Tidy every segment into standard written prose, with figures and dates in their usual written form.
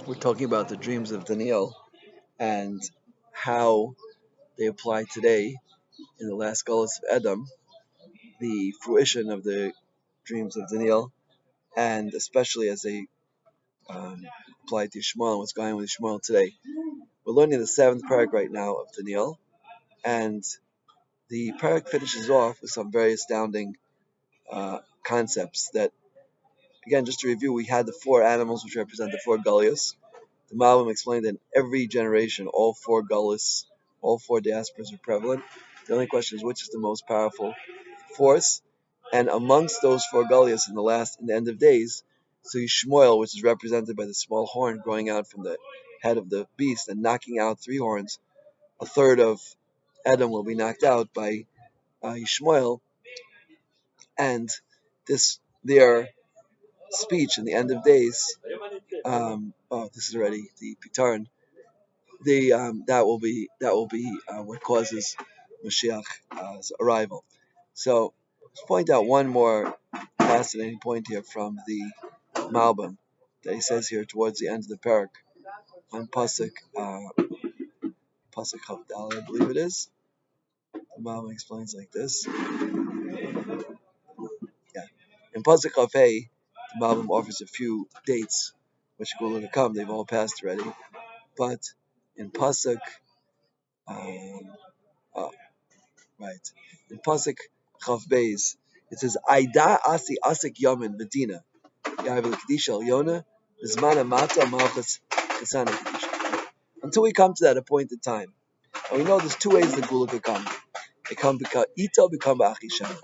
We're talking about the dreams of Daniel and how they apply today in the last Galus of Edom, the fruition of the dreams of Daniel, and especially as they apply to Ishmael and what's going on with Ishmael today. We're learning the seventh parak right now of Daniel, and the parak finishes off with some very astounding concepts that, again, just to review, we had the four animals which represent the four Galias. The Malbim explained that in every generation, all four Gullus, all four diasporas are prevalent. The only question is which is the most powerful force. And amongst those four Gullias in the end of days, so Shmuel, which is represented by the small horn growing out from the head of the beast and knocking out three horns, a third of Edom will be knocked out by Shmuel, and this their speech in the end of days. This is already the Pitaran. That will be what causes Mashiach's arrival. So let's point out one more fascinating point here from the Malbim that he says here towards the end of the parak on Pasuk Chavdal, I believe it is. The Malbim explains like this. Yeah, in Pasuk Chavei, the Malbim offers a few dates which are going to come. They've all passed already, but in Pasuk. Um, oh, Right. In Pasuk Chav Beis, it says, Aida Asi Asik Yamin Medina. Yavel Kedisha El Yona, Zmana Mata Malchus Chesana Kedisha. Until we come to that appointed time. And we know there's two ways the Gula could come. It can become Ito, become Achishana.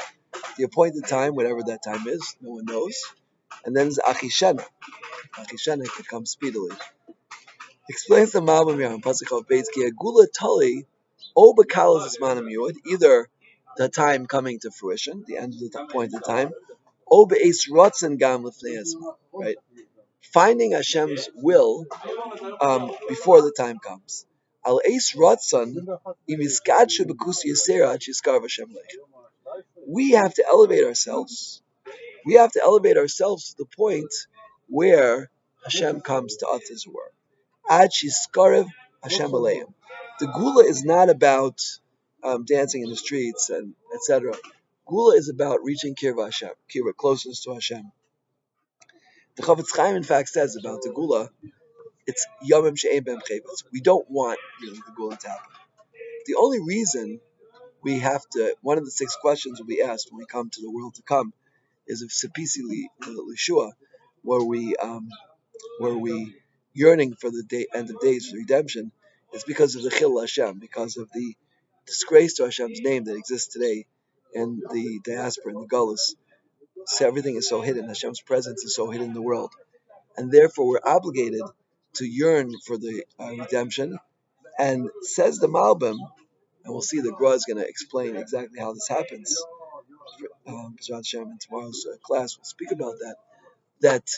The appointed time, whatever that time is, no one knows. And then there's Achishana. Achishana could come speedily. Explains the Malbim here on Pasuk Chav Beis, Ki Gula Tali, O Bekalas Zmanam Yud, either the time coming to fruition, the end of the appointed time, O Be'es Rotzen Gam Lefnei Azman, right? Finding Hashem's will before the time comes. Al Eis Rotzen Imiskadshu Bekusi Yisera Chiskar Hashem Lech. We have to elevate ourselves. We have to elevate ourselves to the point where Hashem comes to us as it were. Ad Shiskarev Hashem Aleim. The Gula is not about dancing in the streets and etc. Gula is about reaching Kirva Hashem, Kirva, closeness to Hashem. The Chavetz Chaim, in fact, says about the Gula, it's Yomim She'ein Bem Chavetz. We don't want really the Gula to happen. The only reason we have to, one of the six questions will be asked when we come to the world to come, is if Sepisi Lishua, where we yearning for the end of days for redemption, is because of the Chil Hashem, because of the disgrace to Hashem's name that exists today in the diaspora, in the Gullus. So everything is so hidden. Hashem's presence is so hidden in the world. And therefore we're obligated to yearn for the redemption. And says the Malbim, and we'll see the Gra is going to explain exactly how this happens. Hashem, in tomorrow's class, we'll speak about that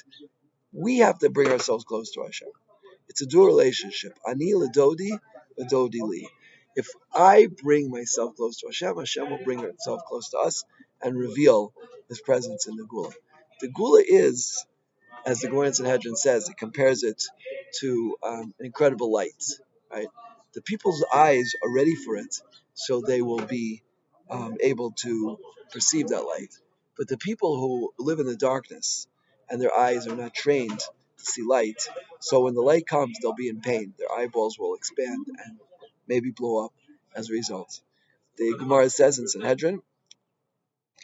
we have to bring ourselves close to Hashem. It's a dual relationship. Ani ledodi, ledodi li. If I bring myself close to Hashem, Hashem will bring Himself close to us and reveal His presence in the Gula. The Gula is, as the Gemara Sanhedrin says, it compares it to an incredible light. Right? The people's eyes are ready for it, so they will be able to perceive that light. But the people who live in the darkness and their eyes are not trained to see light, so when the light comes, they'll be in pain. Their eyeballs will expand and maybe blow up as a result. The Gemara says in Sanhedrin,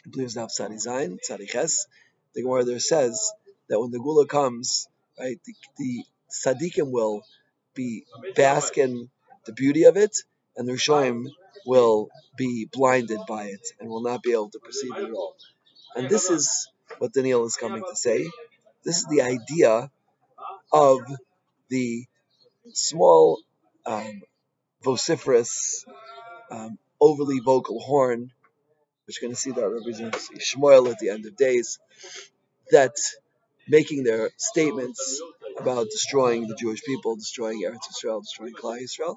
I believe it's now Tzadi Zayin, Tzadi Ches, the Gemara there says that when the Gula comes, right, the Tzadikim will be bask in the beauty of it, and the Rishonim will be blinded by it and will not be able to perceive it at all. And this is what Daniel is coming to say. This is the idea of the small, vociferous, overly vocal horn, which you're going to see that represents Shmuel at the end of days, that making their statements about destroying the Jewish people, destroying Eretz Yisrael, destroying Klal Yisrael,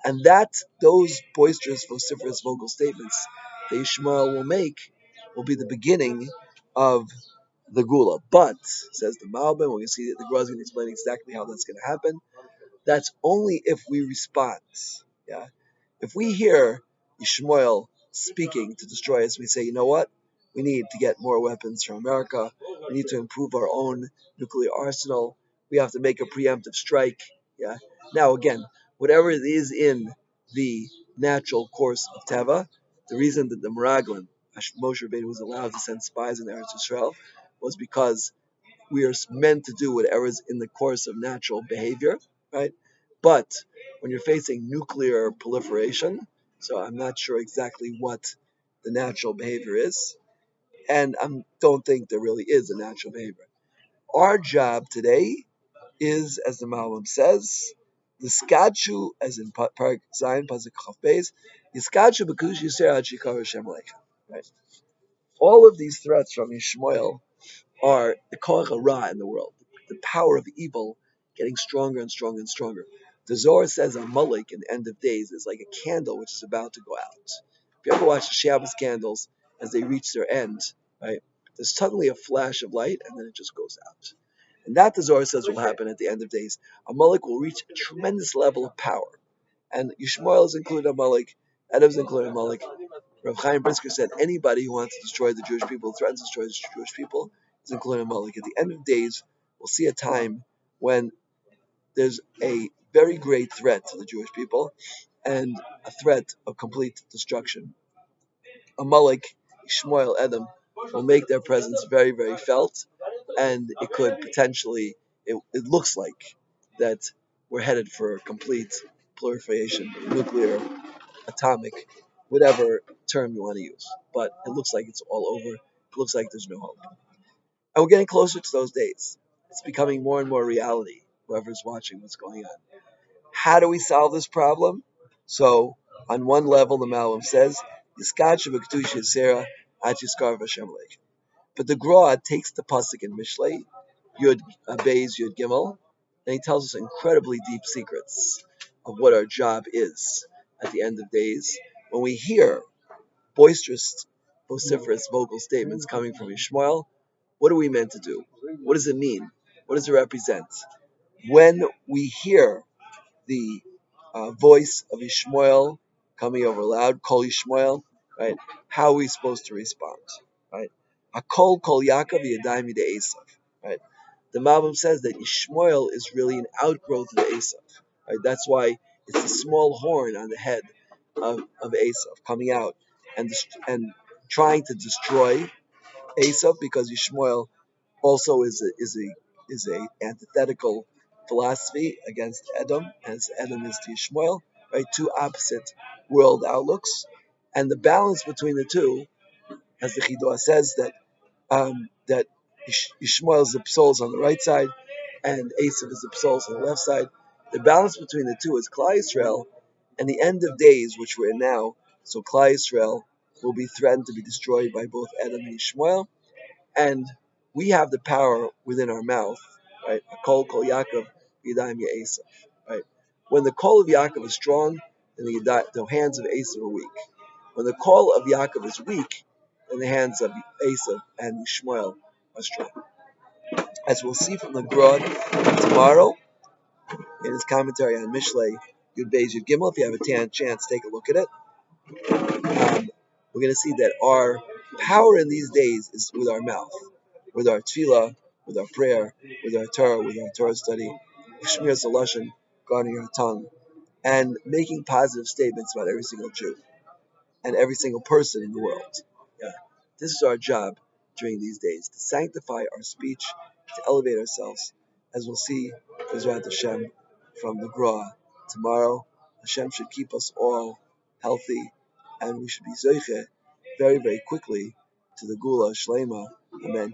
and that those boisterous, vociferous vocal statements that Shmuel will make will be the beginning of the Gula. But, says the Malbim, we're going to see that the Gra is going to explain exactly how that's going to happen. That's only if we respond. Yeah, if we hear Ishmael speaking to destroy us, we say, you know what? We need to get more weapons from America. We need to improve our own nuclear arsenal. We have to make a preemptive strike. Yeah. Now, again, whatever it is in the natural course of Teva, the reason that the Meraglim, Moshe Rabbeinu was allowed to send spies in Eretz Yisrael, was because we are meant to do whatever is in the course of natural behavior, right? But when you're facing nuclear proliferation, so I'm not sure exactly what the natural behavior is, and I don't think there really is a natural behavior. Our job today is, as the Malbim says, the skachu, as in Parak Zayin Pasuk Chaf Beis, the skachu b'kush yisrael ad shikar Hashem Aleichem. Right. All of these threats from Yishmael are the koach hara in the world, the power of evil getting stronger and stronger and stronger. The Zohar says Amalek in the end of days is like a candle which is about to go out. If you ever watch the Shabbos candles as they reach their end, right, there's suddenly a flash of light and then it just goes out. And that the Zohar says will happen at the end of days. Amalek will reach a tremendous level of power. And Yishmael is included Amalek, Edom is included Amalek. Rav Chaim Brisker said anybody who wants to destroy the Jewish people, threatens to destroy the Jewish people, is included Amalek. At the end of days, we'll see a time when there's a very great threat to the Jewish people and a threat of complete destruction. Amalek, Ishmael, Edom will make their presence very, very felt, and it could potentially, it looks like that we're headed for complete proliferation, nuclear, atomic, whatever term you want to use. But it looks like it's all over. It looks like there's no hope. And we're getting closer to those days. It's becoming more and more reality, whoever's watching what's going on. How do we solve this problem? So, on one level, the Malbim says, but the Gra takes the pasuk in Mishlei, Yud Beis Yud Gimel, and he tells us incredibly deep secrets of what our job is at the end of days. When we hear boisterous, vociferous vocal statements coming from Ishmael, what are we meant to do? What does it mean? What does it represent? When we hear the voice of Ishmael coming over loud, Kol Ishmael, right? How are we supposed to respond, right? Akol Kol Yaakov Yadayim Yidei Esav, right? The Malbim says that Ishmael is really an outgrowth of Esav, right? That's why it's a small horn on the head of Esav coming out and trying to destroy Esav because Ishmael also is a antithetical philosophy against Edom, as Edom is to Ishmael, right? Two opposite world outlooks, and the balance between the two, as the Chidah says, that Ishmael's the psols on the right side, and Esav is the psols on the left side. The balance between the two is Klal Yisrael, and the end of days, which we're in now. So Klal Yisrael will be threatened to be destroyed by both Edom and Ishmael, and we have the power within our mouth, right? Kol Kol Yaakov Yadayim Esav, right? When the call of Yaakov is strong, then the hands of Esav are weak. When the call of Yaakov is weak, then the hands of Esav and Ishmael are strong. As we'll see from the Gra tomorrow in his commentary on Mishlei Yud Beis Yud Gimel, if you have a chance, take a look at it. We're going to see that our power in these days is with our mouth, with our tefillah, with our prayer, with our Torah study, Shmir Lashon, guarding our tongue, and making positive statements about every single Jew and every single person in the world. Yeah. This is our job during these days, to sanctify our speech, to elevate ourselves, as we'll see Bezrat Hashem from the Gra tomorrow. Hashem should keep us all healthy, and we should be Zoiche very, very quickly to the Gula Shlema. Amen.